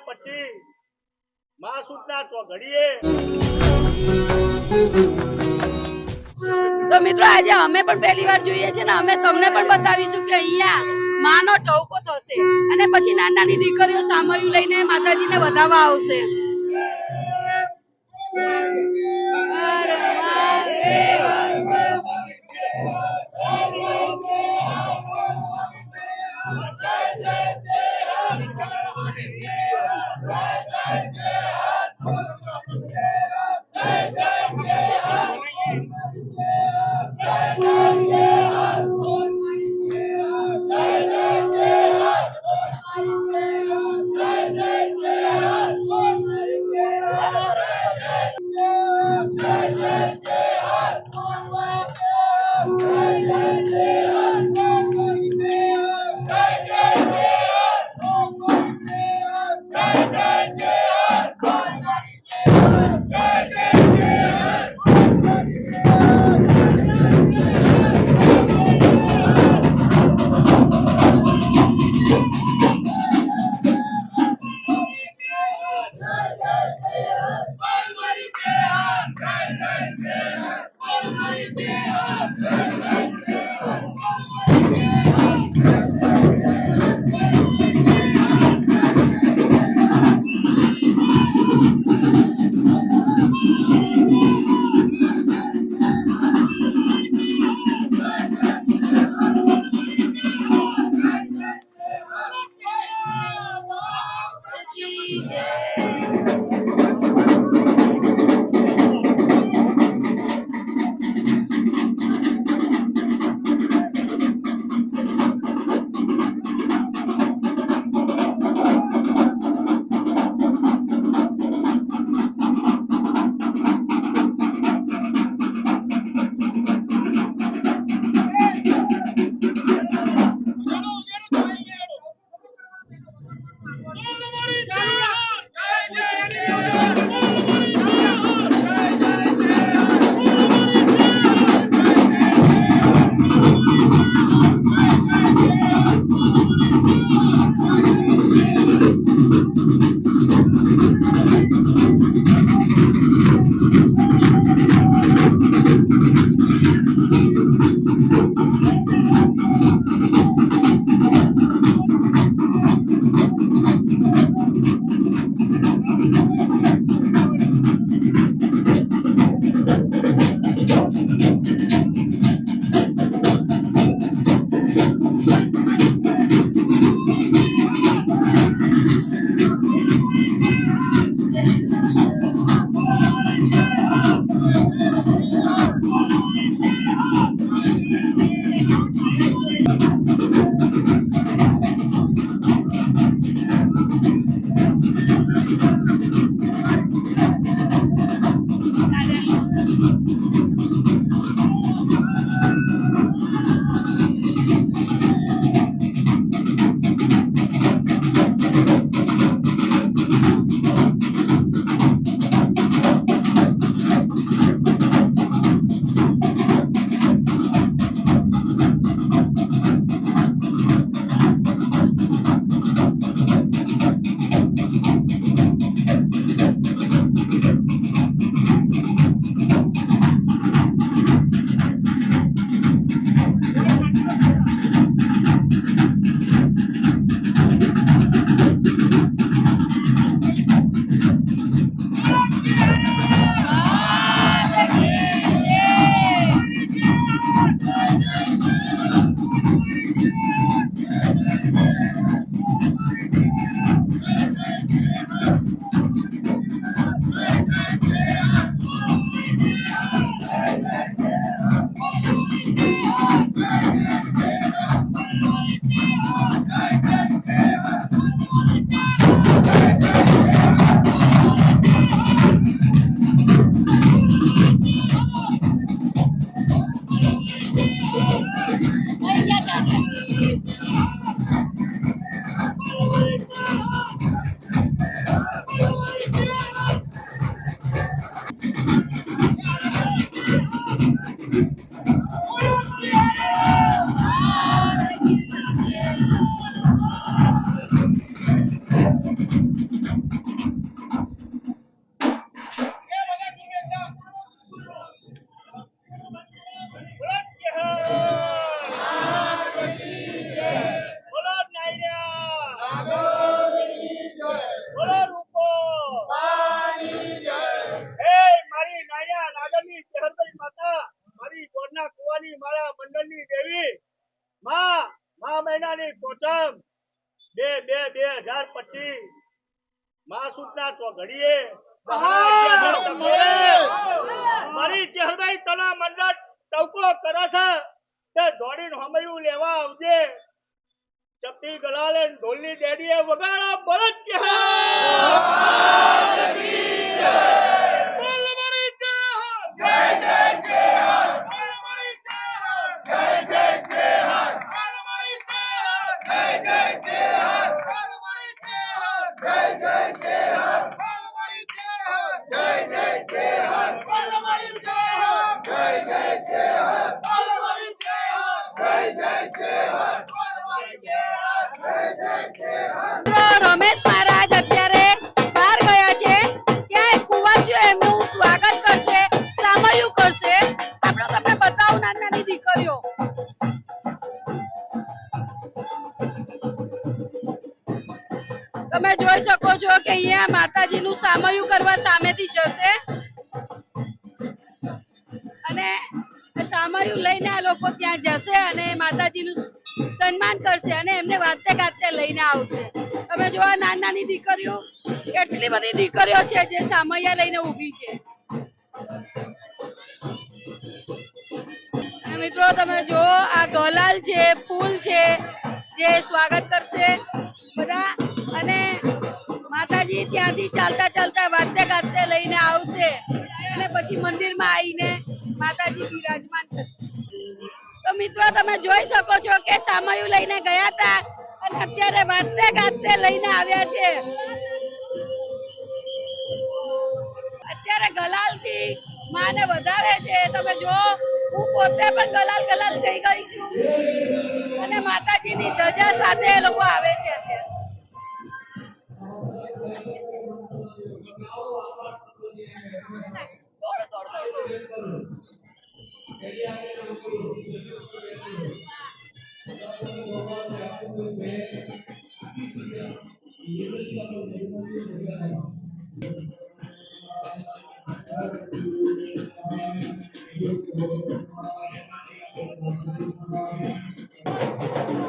પછી માસૂદના ચોઘડીએ। તો મિત્રો આજે અમે પણ પહેલી વાર જોઈએ છે ને અમે તમને પણ બતાવીશું કે અહીંયા માનો ટહુકો થશે અને પછી નાની નાની દીકરીઓ સામયું લઈને માતાજીને વધાવવા આવશે। પછી મહાસુદના ચોઘડીએ મારી ચહેરભાઈ તના મંડળ ટવકો કરે છે તે દોડીને હમયું લેવા આવજે. ચપટી ગલાલે ને ઢોલની ડેડીએ વગાડા બળદ રમેશ મહારાજ અત્યારે બહાર ગયા છે. ત્યાં કુવાસીઓ એમનું સ્વાગત કરશે, સામયું કરશે. આપણે તમને બતાવું નાની નાની દીકરીઓ. તમે જોઈ શકો છો કે અહીંયા માતાજીનું સામયું કરવા સામેથી જશે અને સામયું લઈને આ લોકો ત્યાં જશે અને માતાજીનું સન્માન કરશે અને એમને વાતે ગાતે લઈને આવશે. તમે જો આ નાની નાની દીકરીઓ, કેટલી બધી દીકરીઓ છે જે સામૈયા લઈને ઊભી છે. અને મિત્રો તમે જો આ ગલાલ છે, ફૂલ છે જે સ્વાગત કરશે બધા અને માતાજી ત્યાંથી ચાલતા ચાલતા વાતે ગાતે લઈને આવશે અને પછી મંદિરમાં આવીને માતાજી બિરાજમાન થશે. તો મિત્રો તમે જોઈ શકો છો કે સામયું લઈને ગયા હતા અને અત્યારે વાતે ગાતે લઈને આવ્યા છે. અત્યારે ગલાલથી માને વધારે છે. તમે જો હું પોતે પણ ગલાલ થઈ ગઈ છું અને માતાજીની ધજા સાથે એ લોકો આવે છે અત્યારે.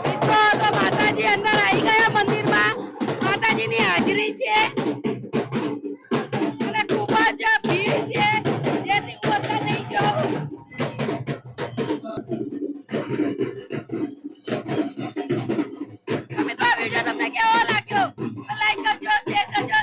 મિત્રો તો માતાજી અંદર આવી ગયા મંદિરમાં. માતાજીની હાજરી છે અને ખૂબ જ ભીડ છે જેથી હું અંદર નહીં જાઉં. તમે તો આ વિડીયો તમને કેવો લાગ્યો? લાઈક કરજો, શેર કરજો,